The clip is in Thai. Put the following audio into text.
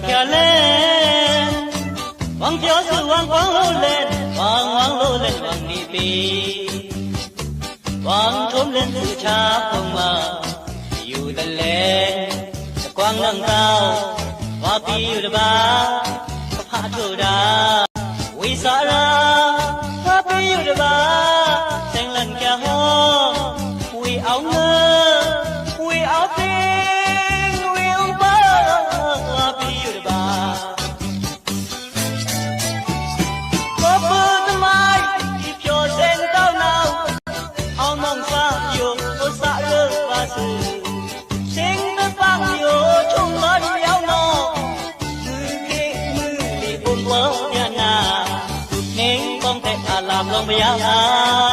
แค่เล่นหวังเที่ยวสู่หวังหวังโลเล่นหวังหวังโลเล่นหวังดีปีหวังชมเล่นสู่ชาพงมาอยู่ตะเลนจะกว้างนังเต้าว่าปีอยู่ตะบาก็พาโทดาวิสาราว่าปีอยู่ตะบาแสงลันแก่ห้องวิเอาเงินวิเอาตีลองพยายาม